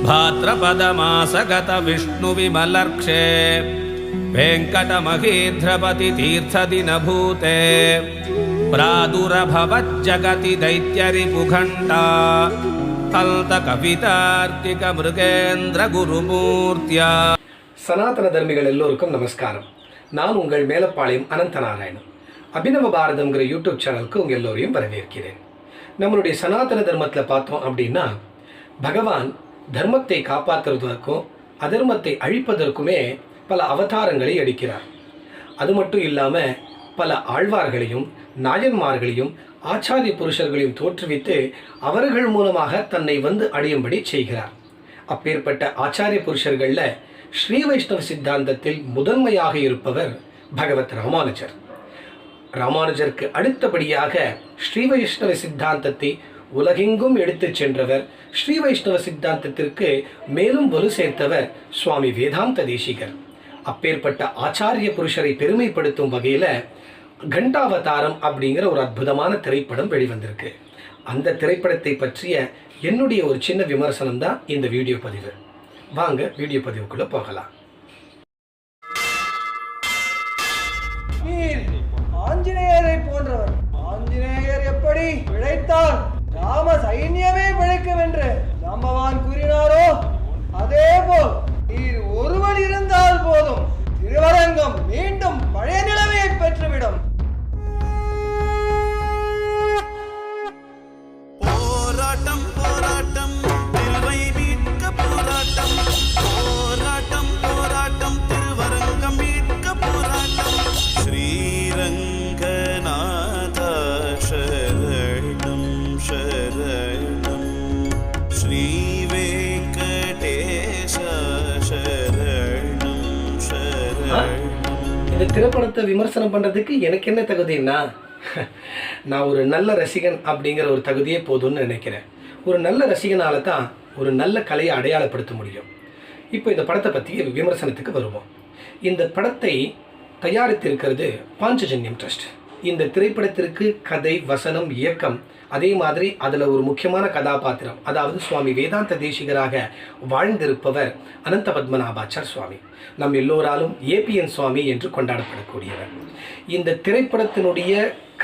भाद्रपदमासगत विष्णुविमलर्क्षे वेङ्कटमहीध्रपति तीर्थदिनभूते प्रादुरभवज्जगति दैत्यरिपुघण्टा कल्तकवितार्किक मृगेन्द्र गुरुमूर्त्या. சனாதன தர்மிகள் எல்லோருக்கும் நமஸ்காரம். நான் உங்கள் மேலப்பாளையம் அனந்தநாராயணன். அபிநவ பாரதம்ங்கிற யூடியூப் சேனலுக்கு உங்கள் எல்லோரையும் வரவேற்கிறேன். நம்மளுடைய சனாதன தர்மத்தில் பார்த்தோம் அப்படின்னா, பகவான் தர்மத்தை காப்பாற்றுவதற்கும் அதர்மத்தை அழிப்பதற்குமே பல அவதாரங்களை எடுக்கிறார். அது மட்டும் இல்லாமல் பல ஆழ்வார்களையும் நாயன்மார்களையும் ஆச்சாரிய புருஷர்களையும் தோற்றுவித்து அவர்கள் மூலமாக தன்னை வந்து அடையும்படி செய்கிறார். அப்பேற்பட்ட ஆச்சாரிய புருஷர்களில் ஸ்ரீ வைஷ்ணவ சித்தாந்தத்தில் முதன்மையாக இருப்பவர் பகவத் ராமானுஜர். ராமானுஜருக்கு அடுத்தபடியாக ஸ்ரீ வைஷ்ணவ சித்தாந்தத்தை உலகெங்கும் எடுத்துச் சென்றவர், ஸ்ரீ வைஷ்ணவ சித்தாந்தத்திற்கு மேலும் வலு சேர்த்தவர் சுவாமி வேதாந்த தேசிகர். அப்பேற்பட்ட ஆச்சாரிய புருஷரை பெருமைப்படுத்தும் வகையில் கண்டாவதாரம் அப்படிங்கிற ஒரு அற்புதமான திரைப்படம் வெளிவந்திருக்கு. அந்த திரைப்படத்தை பற்றிய என்னுடைய ஒரு சின்ன விமர்சனம் தான் இந்த வீடியோ பதிவு. வாங்க வீடியோ பதிவுக்குள்ள போகலாம். ஆஞ்சநேயரை போன்றவர். ஆஞ்சநேயர் எப்படி பிழைத்தார், ராம சைன்யமே பிழைக்கும் என்று ஜாம்பவான் கூறினாரோ, அதே போல் நீர் ஒருவன் இருந்தால் போதும், திருவரங்கம் மீண்டும் பழைய நிலைமையை பெற்றுவிடும். போராட்டம் போராட்டம் திருவை மீட்க போராட்டம், போராட்டம் போராட்டம் திருவரங்கம் மீட்க போராட்டம். ஸ்ரீரங்கநாத சரணம் சரணம், ஸ்ரீ வெங்கடேச சரணம் சரணம். இந்த திரைப்படத்தை விமர்சனம் பண்ணுறதுக்கு எனக்கு என்ன தகுதின்னா, நான் ஒரு நல்ல ரசிகன் அப்படிங்கிற ஒரு தகுதியே போதும்னு நினைக்கிறேன். ஒரு நல்ல ரசிகனால தான் ஒரு நல்ல கலையை அடையாளப்படுத்த முடியும். இப்போ இந்த படத்தை பற்றி விமர்சனத்துக்கு வருவோம். இந்த படத்தை தயாரித்திருக்கிறது பாஞ்சஜன்யம் ட்ரஸ்ட். இந்த திரைப்படத்திற்கு கதை, வசனம், இயக்கம், அதே மாதிரி அதில் ஒரு முக்கியமான கதாபாத்திரம், அதாவது சுவாமி வேதாந்த தேசிகராக வாழ்ந்திருப்பவர் அனந்த பத்மநாபாச்சார் சுவாமி, நம் எல்லோராலும் ஏபிஎன் சுவாமி என்று கொண்டாடப்படக்கூடியவர். இந்த திரைப்படத்தினுடைய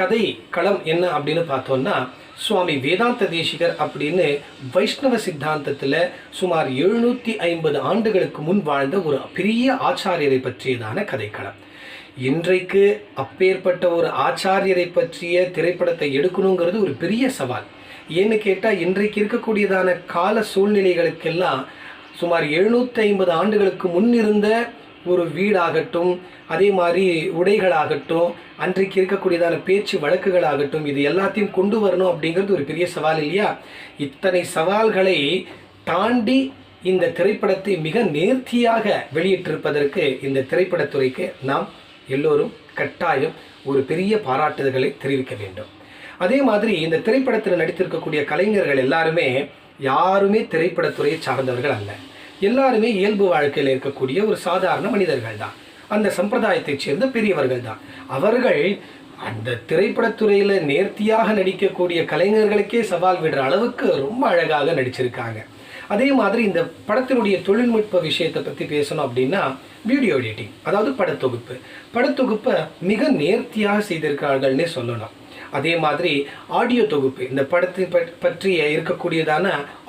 கதை களம் என்ன அப்படின்னு பார்த்தோம்னா, சுவாமி வேதாந்த தேசிகர் அப்படின்னு வைஷ்ணவ சித்தாந்தத்தில் சுமார் 750 ஆண்டுகளுக்கு முன் வாழ்ந்த ஒரு பெரிய ஆச்சாரியரை பற்றியதான கதைக்களம். இன்றைக்கு அப்பேற்பட்ட ஒரு ஆச்சாரியரை பற்றிய திரைப்படத்தை எடுக்கணுங்கிறது ஒரு பெரிய சவால். ஏன்னு கேட்டால், இன்றைக்கு இருக்கக்கூடியதான கால சூழ்நிலைகளுக்கெல்லாம் சுமார் 750 ஆண்டுகளுக்கு முன் இருந்த ஒரு வீடாகட்டும், அதே மாதிரி உடைகளாகட்டும், அன்றைக்கு இருக்கக்கூடியதான பேச்சு வழக்குகளாகட்டும், இது எல்லாத்தையும் கொண்டு வரணும் அப்படிங்கிறது ஒரு பெரிய சவால் இல்லையா? இத்தனை சவால்களை தாண்டி இந்த திரைப்படத்தை மிக நேர்த்தியாக வெளியிட்டிருப்பதற்கு இந்த திரைப்படத்துறைக்கு நாம் எல்லோரும் கட்டாயம் ஒரு பெரிய பாராட்டுதல்களை தெரிவிக்க வேண்டும். அதே மாதிரி இந்த திரைப்படத்தில் நடித்திருக்கக்கூடிய கலைஞர்கள் யாருமே திரைப்படத்துறையை சார்ந்தவர்கள் அல்ல. எல்லாருமே இயல்பு வாழ்க்கையில் இருக்கக்கூடிய ஒரு சாதாரண மனிதர்கள் தான். அந்த சம்பிரதாயத்தைச் சேர்ந்த பெரியவர்கள் தான். அவர்கள் அந்த திரைப்படத்துறையில் நேர்த்தியாக நடிக்கக்கூடிய கலைஞர்களுக்கே சவால் விடுற அளவுக்கு ரொம்ப அழகாக நடிச்சிருக்காங்க. அதே மாதிரி இந்த படத்தினுடைய தொழில்நுட்ப விஷயத்தை பற்றி பேசணும் அப்படின்னா, வீடியோ எடிட்டிங், அதாவது படத்தொகுப்பை மிக நேர்த்தியாக செய்திருக்கார்கள்னே சொல்லலாம். அதே மாதிரி ஆடியோ தொகுப்பு, இந்த படத்தை பற்றிய இருக்கக்கூடியதான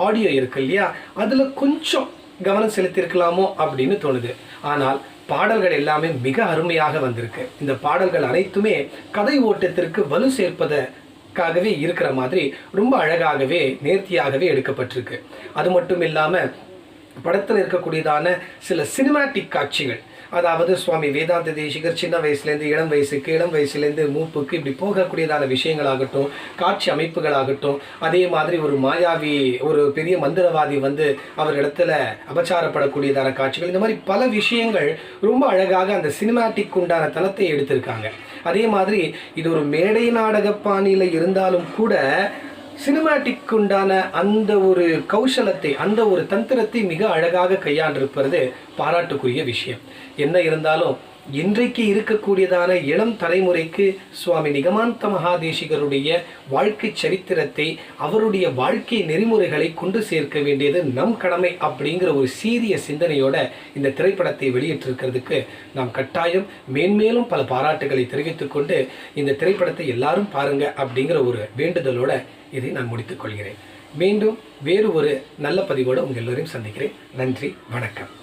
ஆடியோ இருக்கு இல்லையா, அதில் கொஞ்சம் கவனம் செலுத்தியிருக்கலாமோ அப்படின்னு தோணுது. ஆனால் பாடல்கள் எல்லாமே மிக அருமையாக வந்திருக்கு. இந்த பாடல்கள் அனைத்துமே கதை ஓட்டத்திற்கு வலு சேர்ப்பதற்காகவே இருக்கிற மாதிரி ரொம்ப அழகாகவே நேர்த்தியாகவே எடுக்கப்பட்டிருக்கு. அது மட்டும் இல்லாமல் படத்தில் இருக்கக்கூடியதான சில சினிமாட்டிக் காட்சிகள், அதாவது சுவாமி வேதாந்த தேசிகர் சின்ன வயசுலேருந்து இளம் வயசுக்கு, இளம் வயசுலேருந்து மூப்புக்கு இப்படி போகக்கூடியதான விஷயங்களாகட்டும், காட்சி அமைப்புகளாகட்டும், அதே மாதிரி ஒரு மாயாவி, ஒரு பெரிய மந்திரவாதி வந்து அவர் இடத்துல அபச்சாரப்படக்கூடியதான காட்சிகள், இந்த மாதிரி பல விஷயங்கள் ரொம்ப அழகாக அந்த சினிமாட்டிக் உண்டான தளத்தை எடுத்திருக்காங்க. அதே மாதிரி இது ஒரு மேடை நாடக பாணியில் இருந்தாலும் கூட சினிமாட்டிக் உண்டான அந்த ஒரு கௌசலத்தை, அந்த ஒரு தந்திரத்தை மிக அழகாக கையாண்டிருப்பது பாராட்டுக்குரிய விஷயம். என்ன இருந்தாலும் இன்றைக்கு இருக்கக்கூடியதான இளம் தலைமுறைக்கு சுவாமி நிகமாந்த மகாதேசிகருடைய வாழ்க்கை சரித்திரத்தை, அவருடைய வாழ்க்கை நெறிமுறைகளை கொண்டு சேர்க்க வேண்டியது நம் கடமை அப்படிங்கிற ஒரு சீரிய சிந்தனையோட இந்த திரைப்படத்தை வெளியிட்டிருக்கிறதுக்கு நாம் கட்டாயம் மேன்மேலும் பல பாராட்டுகளை தெரிவித்துக் கொண்டு இந்த திரைப்படத்தை எல்லாரும் பாருங்க அப்படிங்கிற ஒரு வேண்டுதலோட இதை நான் முடித்துக் கொள்கிறேன். மீண்டும் வேறு ஒரு நல்ல பதிவோடு உங்கள் எல்லோரையும் சந்திக்கிறேன். நன்றி, வணக்கம்.